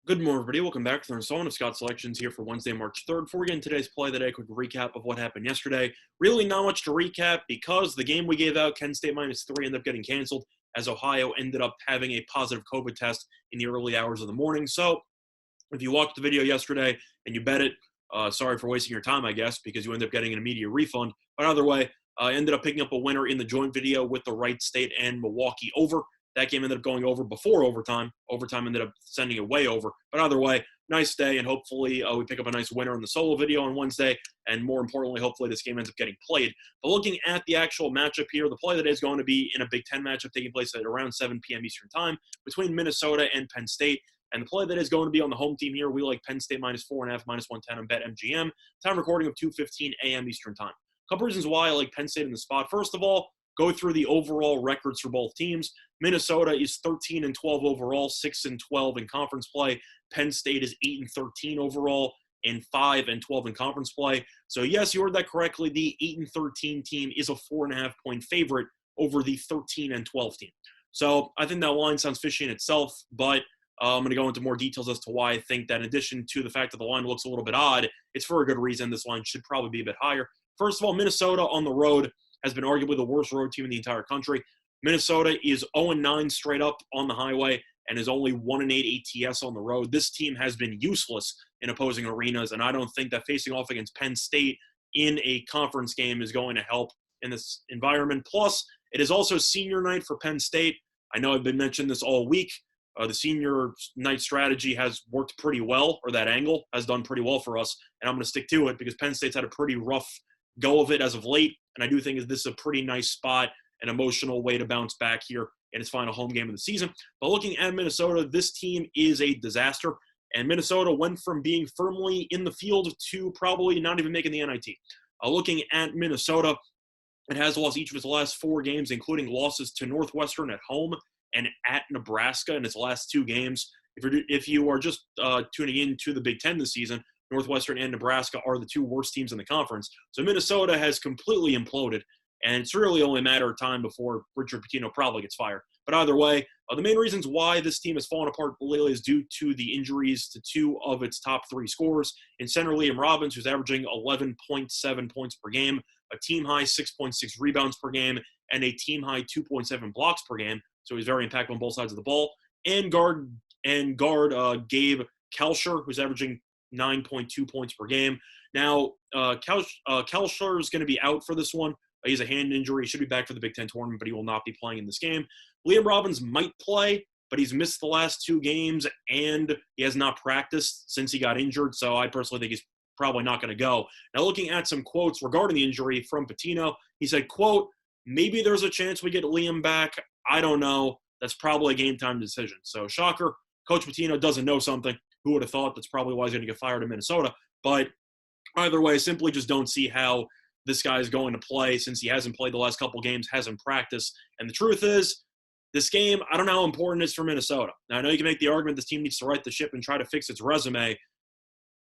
Good morning, everybody. Welcome back to the installment of Scott Selections here for Wednesday, March 3rd. Before we get into today's play of the day, a quick recap of what happened yesterday. Really not much to recap because the game we gave out, Kent State -3, ended up getting canceled as Ohio ended up having a positive COVID test in the early hours of the morning. So if you watched the video yesterday and you bet it, sorry for wasting your time, I guess, because you ended up getting an immediate refund. But either way, I ended up picking up a winner in the joint video with the Wright State and Milwaukee over. That game ended up going over before overtime. Overtime ended up sending it way over. But either way, nice day, and hopefully we pick up a nice winner in the solo video on Wednesday. And more importantly, hopefully this game ends up getting played. But looking at the actual matchup here, the play of the day is going to be in a Big Ten matchup taking place at around 7 p.m. Eastern Time between Minnesota and Penn State. And the play that is going to be on the home team here, we like Penn State -4.5, -110 on BetMGM. Time recording of 2:15 a.m. Eastern Time. A couple reasons why I like Penn State in the spot. First of all, go through the overall records for both teams. Minnesota is 13-12 overall, 6-12 in conference play. Penn State is 8-13 overall and 5-12 in conference play. So yes, you heard that correctly. The 8-13 team is a 4.5-point favorite over the 13-12 team. So I think that line sounds fishy in itself, but I'm going to go into more details as to why I think that in addition to the fact that the line looks a little bit odd, it's for a good reason. This line should probably be a bit higher. First of all, Minnesota on the road has been arguably the worst road team in the entire country. Minnesota is 0-9 straight up on the highway and is only 1-8 ATS on the road. This team has been useless in opposing arenas, and I don't think that facing off against Penn State in a conference game is going to help in this environment. Plus, it is also senior night for Penn State. I know I've been mentioning this all week. The senior night strategy has worked pretty well, or that angle has done pretty well for us, and I'm going to stick to it because Penn State's had a pretty rough go of it as of late, and I do think this is a pretty nice spot, an emotional way to bounce back here in its final home game of the season. But looking at Minnesota, this team is a disaster, and Minnesota went from being firmly in the field to probably not even making the NIT. Looking at Minnesota, it has lost each of its last 4 games, including losses to Northwestern at home and at Nebraska in its last 2 games. If you are just tuning in to the Big Ten this season, Northwestern and Nebraska are the 2 worst teams in the conference. So Minnesota has completely imploded, and it's really only a matter of time before Richard Pitino probably gets fired. But either way, the main reasons why this team has fallen apart lately is due to the injuries to 2 of its top 3 scorers. In center, Liam Robbins, who's averaging 11.7 points per game, a team-high 6.6 rebounds per game, and a team-high 2.7 blocks per game. So he's very impactful on both sides of the ball. And guard Gabe Kalsher, who's averaging 9.2 points per game. Now, Kalsher is going to be out for this one. He has a hand injury. He should be back for the Big Ten tournament, but he will not be playing in this game. Liam Robbins might play, but he's missed the last 2 games, and he has not practiced since he got injured, so I personally think he's probably not going to go. Now, looking at some quotes regarding the injury from Pitino, he said, quote, "Maybe there's a chance we get Liam back. I don't know. That's probably a game-time decision." So, shocker, Coach Pitino doesn't know something. Who would have thought? That's probably why he's going to get fired in Minnesota. But either way, I simply just don't see how this guy is going to play since he hasn't played the last couple games, hasn't practiced. And the truth is, this game, I don't know how important it is for Minnesota. Now, I know you can make the argument this team needs to right the ship and try to fix its resume.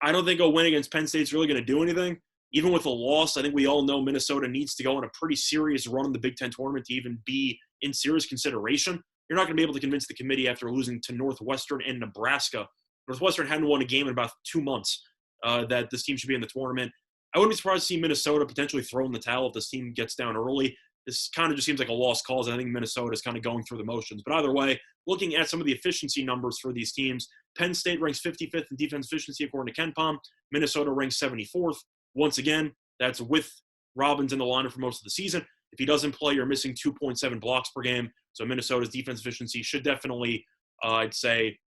I don't think a win against Penn State is really going to do anything. Even with a loss, I think we all know Minnesota needs to go on a pretty serious run in the Big Ten tournament to even be in serious consideration. You're not going to be able to convince the committee after losing to Northwestern and Nebraska. Northwestern hadn't won a game in about 2 months that this team should be in the tournament. I wouldn't be surprised to see Minnesota potentially throw in the towel if this team gets down early. This kind of just seems like a lost cause. I think Minnesota is kind of going through the motions. But either way, looking at some of the efficiency numbers for these teams, Penn State ranks 55th in defense efficiency according to KenPom. Minnesota ranks 74th. Once again, that's with Robbins in the lineup for most of the season. If he doesn't play, you're missing 2.7 blocks per game. So Minnesota's defense efficiency should definitely, I'd say,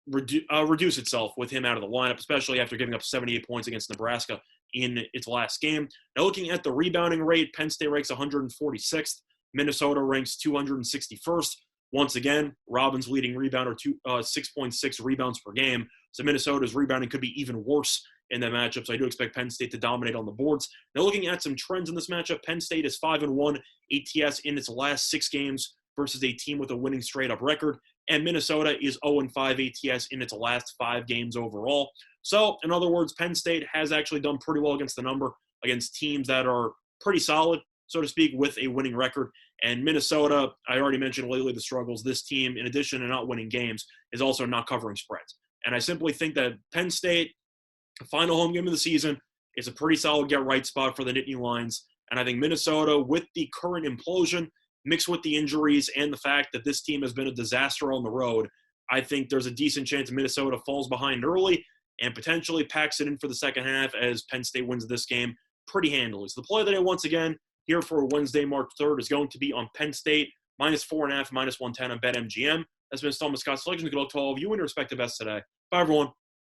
reduce itself with him out of the lineup, especially after giving up 78 points against Nebraska in its last game. Now, looking at the rebounding rate, Penn State ranks 146th. Minnesota ranks 261st. Once again, Robbins leading rebounder, 6.6 rebounds per game. So Minnesota's rebounding could be even worse in that matchup. So I do expect Penn State to dominate on the boards. Now, looking at some trends in this matchup, Penn State is 5-1 ATS in its last 6 games versus a team with a winning straight-up record. And Minnesota is 0-5 ATS in its last 5 games overall. So, in other words, Penn State has actually done pretty well against the number, against teams that are pretty solid, so to speak, with a winning record. And Minnesota, I already mentioned lately the struggles. This team, in addition to not winning games, is also not covering spreads. And I simply think that Penn State, final home game of the season, is a pretty solid get-right spot for the Nittany Lions. And I think Minnesota, with the current implosion, mixed with the injuries and the fact that this team has been a disaster on the road, I think there's a decent chance Minnesota falls behind early and potentially packs it in for the second half as Penn State wins this game pretty handily. So the play of the day, once again, here for Wednesday, March 3rd, is going to be on Penn State, -4.5, -110 on BetMGM. That's been Installment Scott Selections. Good luck to all of you and your respective bets today. Bye, everyone.